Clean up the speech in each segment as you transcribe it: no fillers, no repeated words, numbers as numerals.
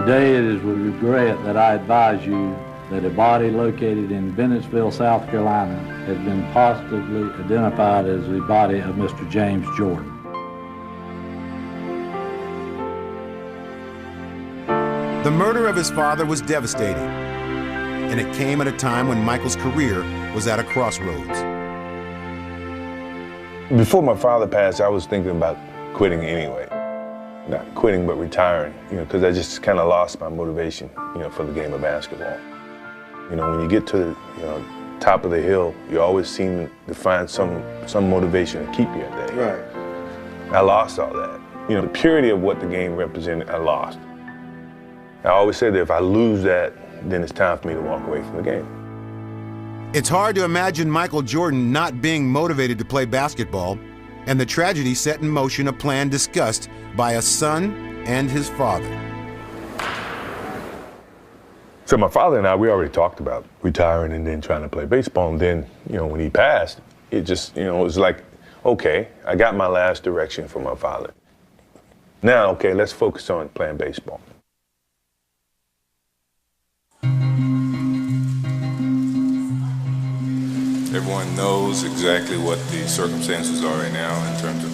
Today it is with regret that I advise you that a body located in Bennettsville, South Carolina has been positively identified as the body of Mr. James Jordan. The murder of his father was devastating, and it came at a time when Michael's career was at a crossroads. Before my father passed, I was thinking about quitting anyway. Not quitting, but retiring, because I just kind of lost my motivation, for the game of basketball. When you get to the, top of the hill, you always seem to find some motivation to keep you at that. Right. I lost all that. The purity of what the game represented, I lost. I always say that if I lose that, then it's time for me to walk away from the game. It's hard to imagine Michael Jordan not being motivated to play basketball, and the tragedy set in motion a plan discussed by a son and his father. So my father and I, we already talked about retiring and then trying to play baseball. And then, when he passed, it just, it was like, okay, I got my last direction from my father. Now, okay, let's focus on playing baseball. Everyone knows exactly what the circumstances are right now in terms of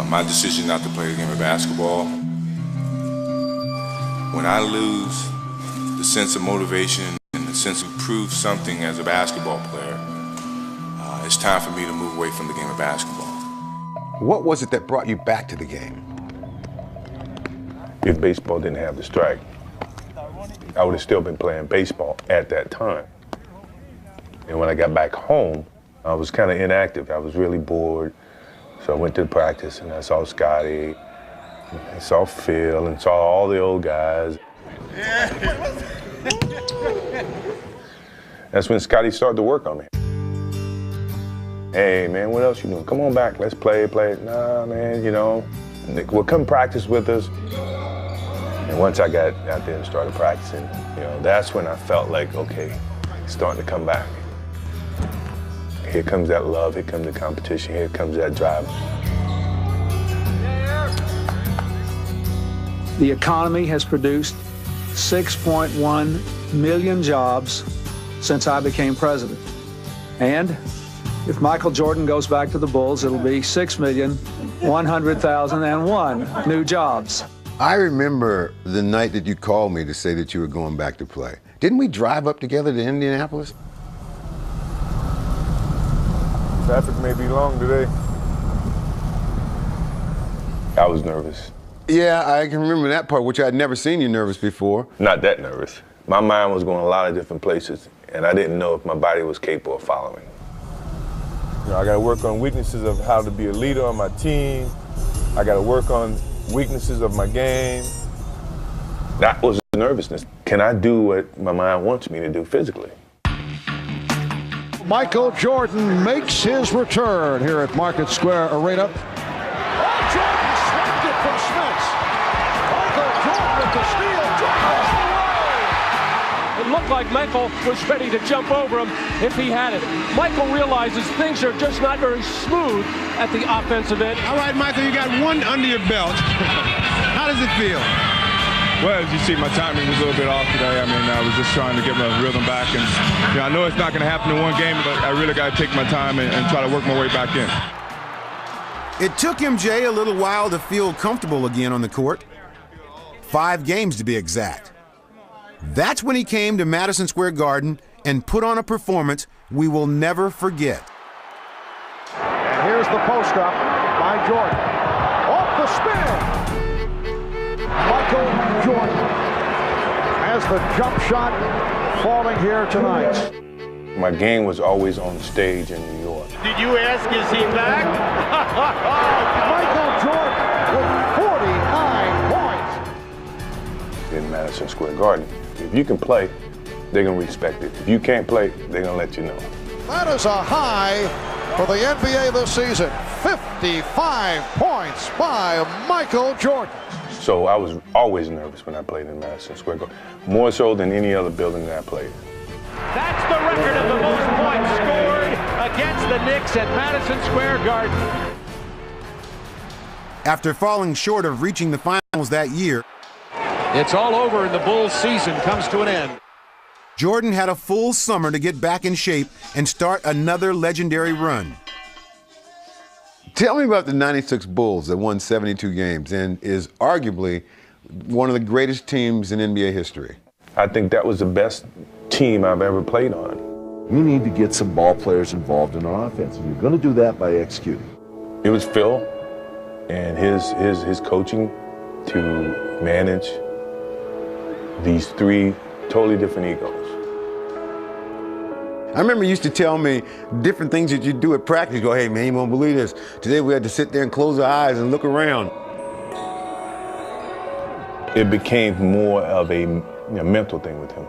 my decision not to play the game of basketball. When I lose the sense of motivation and the sense of prove something as a basketball player, it's time for me to move away from the game of basketball. What was it that brought you back to the game? If baseball didn't have the strike, I would have still been playing baseball at that time. And when I got back home, I was kind of inactive. I was really bored. So I went to practice and I saw Scotty, I saw Phil, and saw all the old guys. That's when Scotty started to work on me. Hey, man, what else you doing? Come on back, let's play. Nah, man, well, come practice with us. And once I got out there and started practicing, that's when I felt like, okay, it's starting to come back. Here comes that love, here comes the competition, here comes that drive. The economy has produced 6.1 million jobs since I became president. And if Michael Jordan goes back to the Bulls, it'll be 6,100,001 new jobs. I remember the night that you called me to say that you were going back to play. Didn't we drive up together to Indianapolis? Traffic may be long today. I was nervous. Yeah, I can remember that part, which I'd never seen you nervous before. Not that nervous. My mind was going a lot of different places, and I didn't know if my body was capable of following. I got to work on weaknesses of how to be a leader on my team. I got to work on weaknesses of my game. That was nervousness. Can I do what my mind wants me to do physically? Michael Jordan makes his return here at Market Square Arena. Jordan swept it from Smith. Michael Jordan with the steal. It looked like Michael was ready to jump over him if he had it. Michael realizes things are just not very smooth at the offensive end. All right, Michael, you got one under your belt. How does it feel? Well, as you see, my timing was a little bit off today. I was just trying to get my rhythm back. And I know it's not going to happen in one game, but I really got to take my time and try to work my way back in. It took MJ a little while to feel comfortable again on the court. 5 games to be exact. That's when he came to Madison Square Garden and put on a performance we will never forget. And here's the post-up by Jordan. Off the spin! Michael Jordan has the jump shot falling here tonight. My game was always on stage in New York. Did you ask, is he back? Michael Jordan with 49 points. In Madison Square Garden. If you can play, they're going to respect it. If you can't play, they're going to let you know. That is a high for the NBA this season. 55 points by Michael Jordan. So I was always nervous when I played in Madison Square Garden, more so than any other building that I played. That's the record of the most points scored against the Knicks at Madison Square Garden. After falling short of reaching the finals that year, It's all over and the Bulls season comes to an end. Jordan had a full summer to get back in shape and start another legendary run. Tell me about the 96 Bulls that won 72 games and is arguably one of the greatest teams in NBA history. I think that was the best team I've ever played on. We need to get some ball players involved in our offense, and you're going to do that by executing. It was Phil and his coaching to manage these three totally different egos. I remember you used to tell me different things that you do at practice. You go, hey man, you won't believe this. Today we had to sit there and close our eyes and look around. It became more of a mental thing with him.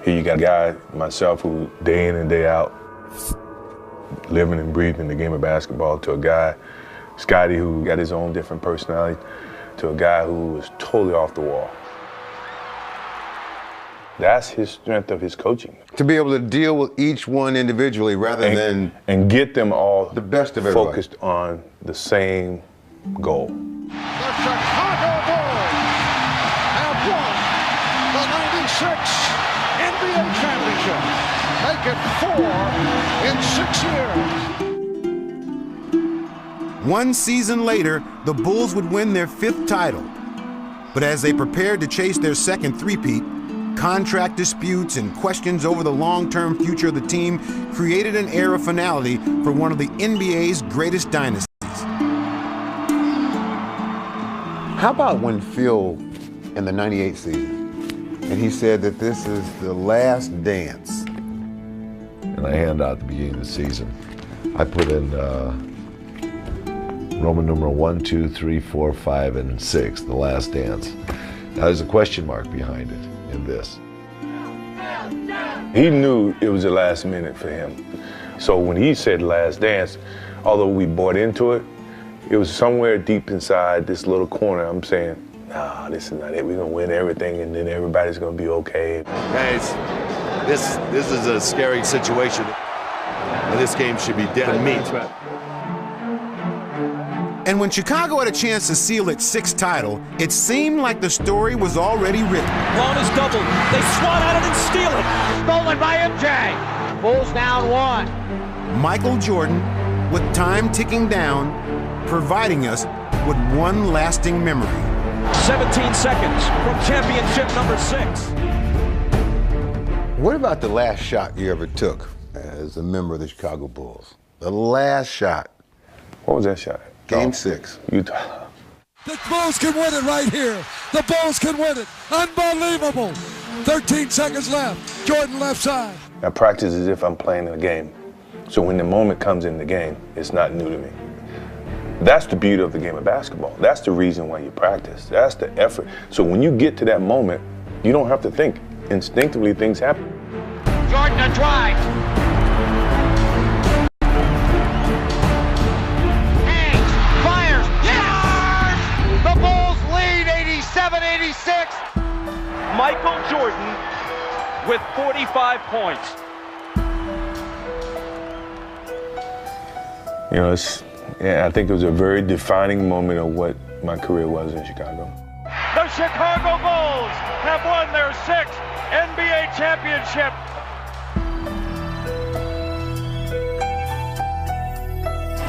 Here you got a guy, myself, who day in and day out, living and breathing the game of basketball, to a guy, Scotty, who got his own different personality, to a guy who was totally off the wall. That's his strength of his coaching. To be able to deal with each one individually rather than... And get them all the best of everybody. Focused on the same goal. The Chicago Bulls have won the 96 NBA championship. Make it 4 in 6 years. One season later, the Bulls would win their 5th title. But as they prepared to chase their second three-peat, contract disputes and questions over the long-term future of the team created an air of finality for one of the NBA's greatest dynasties. How about when Phil, in the 98 season, and he said that this is the last dance? And I hand out at the beginning of the season, I put in Roman numeral 1, 2, 3, 4, 5, and 6, the last dance. Now there's a question mark behind it in this. He knew it was the last minute for him. So when he said last dance, although we bought into it, it was somewhere deep inside this little corner. I'm saying, nah, this is not it. We're gonna win everything and then everybody's gonna be okay. Guys, this is a scary situation. And this game should be dead meat. And when Chicago had a chance to seal its 6th title, it seemed like the story was already written. Long is doubled. They swat at it and steal it. Stolen by MJ. Bulls down 1. Michael Jordan, with time ticking down, providing us with one lasting memory. 17 seconds from championship number 6. What about the last shot you ever took as a member of the Chicago Bulls? The last shot. What was that shot? Game 6. The Bulls can win it right here. The Bulls can win it. Unbelievable. 13 seconds left. Jordan left side. I practice as if I'm playing a game. So when the moment comes in the game, it's not new to me. That's the beauty of the game of basketball. That's the reason why you practice. That's the effort. So when you get to that moment, you don't have to think. Instinctively, things happen. Jordan a drive. Hangs, fires, yes! The Bulls lead 87-86. Michael Jordan with 45 points. You know, I think it was a very defining moment of what my career was in Chicago. The Chicago Bulls have won their 6th NBA championship.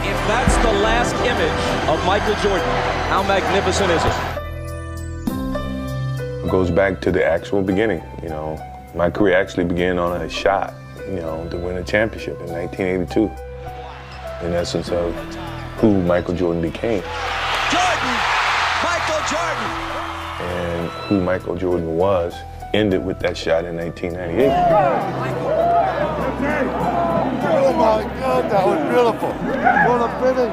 If that's the last image of Michael Jordan, how magnificent is it? It goes back to the actual beginning. You know, my career actually began on a shot, you know, to win a championship in 1982. In essence of who Michael Jordan became. Jordan! Michael Jordan! And who Michael Jordan was ended with that shot in 1998. Oh my God, that was beautiful. What a finish.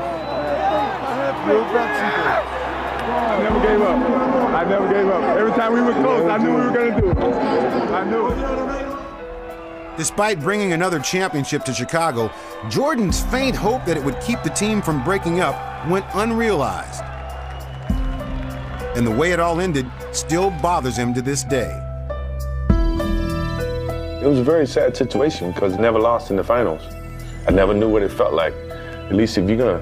I never gave up. I never gave up. Every time we were close, I knew we were going to do it. I knew it. Despite bringing another championship to Chicago, Jordan's faint hope that it would keep the team from breaking up went unrealized. And the way it all ended still bothers him to this day. It was a very sad situation because I never lost in the finals. I never knew what it felt like. At least if you're gonna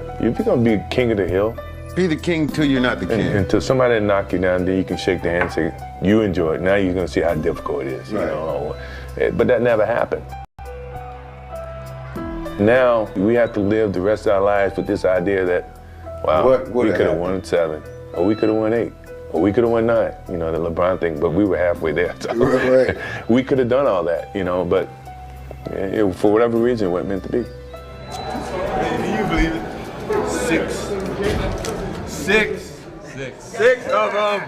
be king of the hill, Be the king till you're not the king. Until somebody knock you down, then you can shake their hand and say, you enjoy it. Now you're going to see how difficult it is. You know? But that never happened. Now we have to live the rest of our lives with this idea that, wow, we could have won 7, or we could have won 8, or we could have won 9. You know, the LeBron thing, but we were halfway there. So we could have done all that, you know, but for whatever reason, it wasn't meant to be. Can you believe it? 6 of them.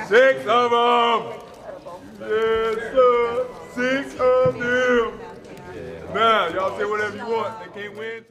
6 of them. Yes, sir. 6 of them. Now, y'all say whatever you want. They can't win.